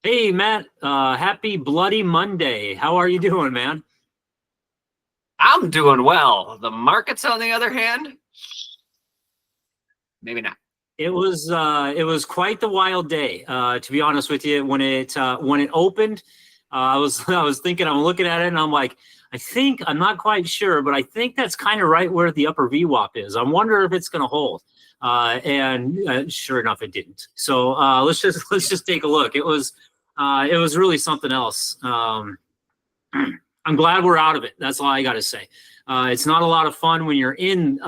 Hey, Matt. Happy Bloody Monday. How are you doing, man? I'm doing well. The markets, on the other hand, maybe not. It was quite the wild day. To be honest with you, when it opened, I was I was thinking, I'm looking at it and I'm like, I'm not quite sure, but I think that's kind of right where the upper VWAP is. I wonder if it's going to hold. And sure enough, it didn't. So let's just take a look. It was really something else. I'm glad we're out of it. That's all I got to say. It's not a lot of fun when you're in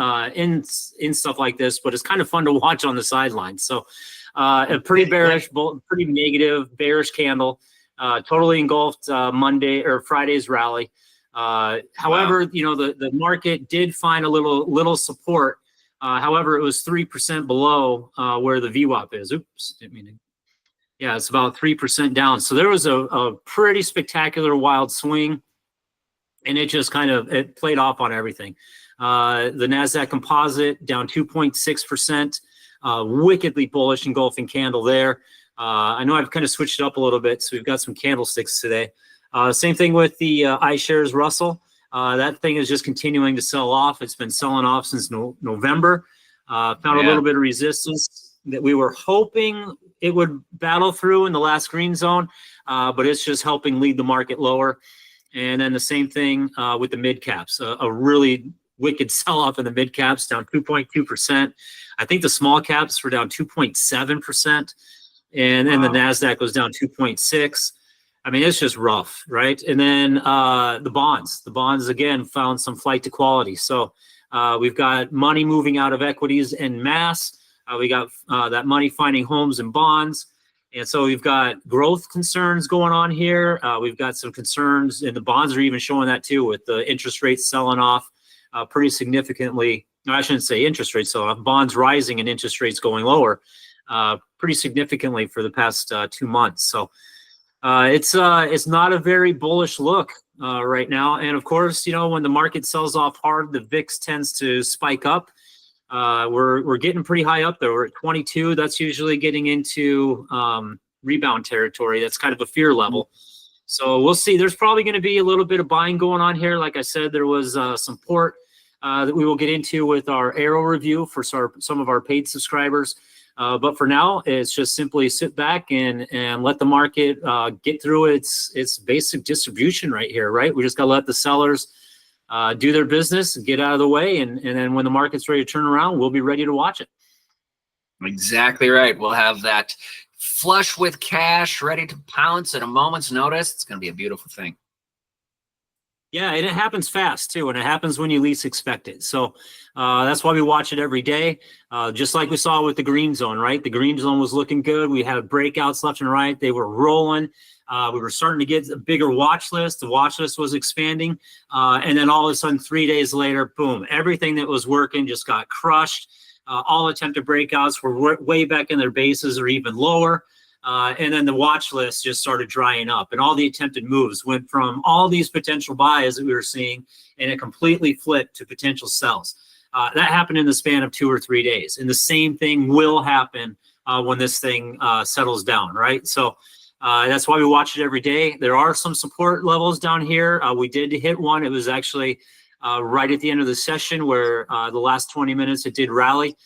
stuff like this, but it's kind of fun to watch on the sidelines. So a pretty bearish, pretty negative bearish candle, totally engulfed Monday or Friday's rally. However, Wow. The market did find a little support. However, it was 3% below where the VWAP is. Oops, didn't mean to. Yeah, it's about 3% down. So there was a pretty spectacular wild swing, and it played off on everything. The NASDAQ composite down 2.6%, wickedly bullish engulfing candle there. I know I've kind of switched it up a little bit, so we've got some candlesticks today. Same thing with the iShares Russell. That thing is just continuing to sell off. It's been selling off since November. Found a little bit of resistance that we were hoping it would battle through in the last green zone, but it's just helping lead the market lower. And then the same thing with the mid caps, a really wicked sell-off in the mid caps, down 2.2%. I think the small caps were down 2.7%, and then the NASDAQ was down 2.6. I mean, it's just rough, right? And then the bonds again found some flight to quality. So we've got money moving out of equities en masse. We got that money finding homes and bonds. And so we've got growth concerns going on here. We've got some concerns, and the bonds are even showing that too, with the interest rates selling off pretty significantly. No, I shouldn't say interest rates selling off, bonds rising and interest rates going lower pretty significantly for the past 2 months. So it's not a very bullish look right now. And of course, when the market sells off hard, the VIX tends to spike up. We're getting pretty high up there. We're at 22. That's usually getting into rebound territory. That's kind of a fear level. So we'll see. There's probably going to be a little bit of buying going on here. Like I said, there was some port that we will get into with our arrow review for some of our paid subscribers. But for now, it's just simply sit back and let the market get through its basic distribution right here, right? We just got to let the sellers do their business, get out of the way, and then when the market's ready to turn around, we'll be ready to watch it. Exactly right. We'll have that flush with cash ready to pounce at a moment's notice. It's going to be a beautiful thing. Yeah, and it happens fast too, and it happens when you least expect it. So that's why we watch it every day, just like we saw with the green zone, right? The green zone was looking good. We had breakouts left and right. They were rolling. We were starting to get a bigger watch list. The watch list was expanding. And then all of a sudden, 3 days later, boom, everything that was working just got crushed. All attempted breakouts were way back in their bases or even lower. And then the watch list just started drying up, and all the attempted moves went from all these potential buys that we were seeing, and it completely flipped to potential sells. That happened in the span of 2 or 3 days. And the same thing will happen when this thing settles down, right? So that's why we watch it every day. There are some support levels down here. We did hit one. It was actually right at the end of the session where the last 20 minutes it did rally.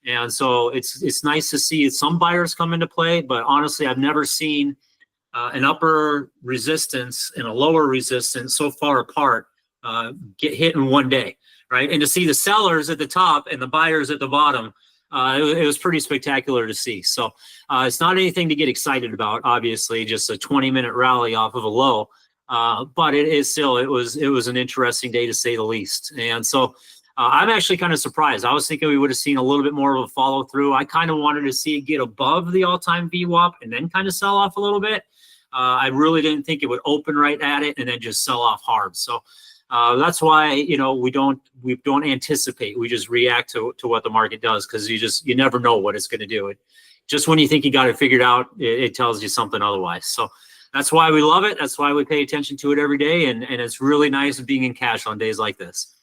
And so it's nice to see some buyers come into play, but honestly, I've never seen an upper resistance and a lower resistance so far apart get hit in one day, right? And to see the sellers at the top and the buyers at the bottom, it was pretty spectacular to see. So it's not anything to get excited about, obviously, just a 20-minute rally off of a low. But it was an interesting day to say the least. And so I'm actually kind of surprised. I was thinking we would have seen a little bit more of a follow through. I kind of wanted to see it get above the all-time VWAP and then kind of sell off a little bit. I really didn't think it would open right at it and then just sell off hard. So that's why, we don't anticipate. We just react to what the market does, because you never know what it's going to do. Just when you think you got it figured out, it tells you something otherwise. So that's why we love it. That's why we pay attention to it every day. And it's really nice being in cash on days like this.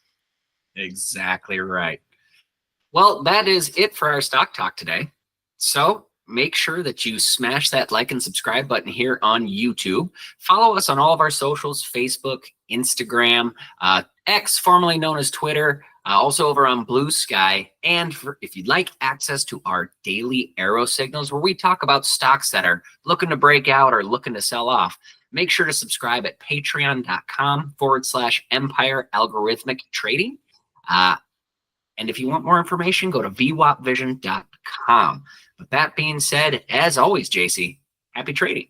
Exactly right. Well, that is it for our stock talk today. So make sure that you smash that like and subscribe button here on YouTube. Follow us on all of our socials, Facebook, Instagram, X, formerly known as Twitter, also over on Blue Sky. And if you'd like access to our daily arrow signals, where we talk about stocks that are looking to break out or looking to sell off, make sure to subscribe at patreon.com/Empire Algorithmic Trading. And if you want more information, go to Vwapvision.com. With that being said, as always, JC, happy trading.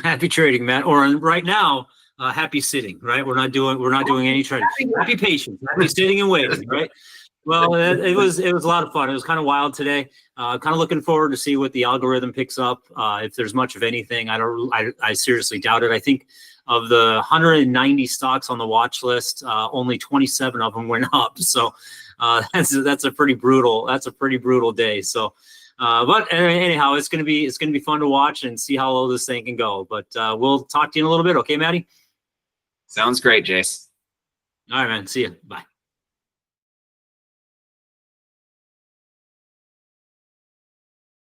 Happy trading, Matt. Or right now, happy sitting. Right? We're not doing any trading. Happy patience. Happy sitting and waiting. Right? Well, it was a lot of fun. It was kind of wild today. Kind of looking forward to see what the algorithm picks up. If there's much of anything, I seriously doubt it. I think of the 190 stocks on the watch list, only 27 of them went up. So that's a pretty brutal day. So, but anyhow, it's gonna be fun to watch and see how low this thing can go. But we'll talk to you in a little bit. Okay, Maddie? Sounds great, Jace. All right, man. See you. Bye.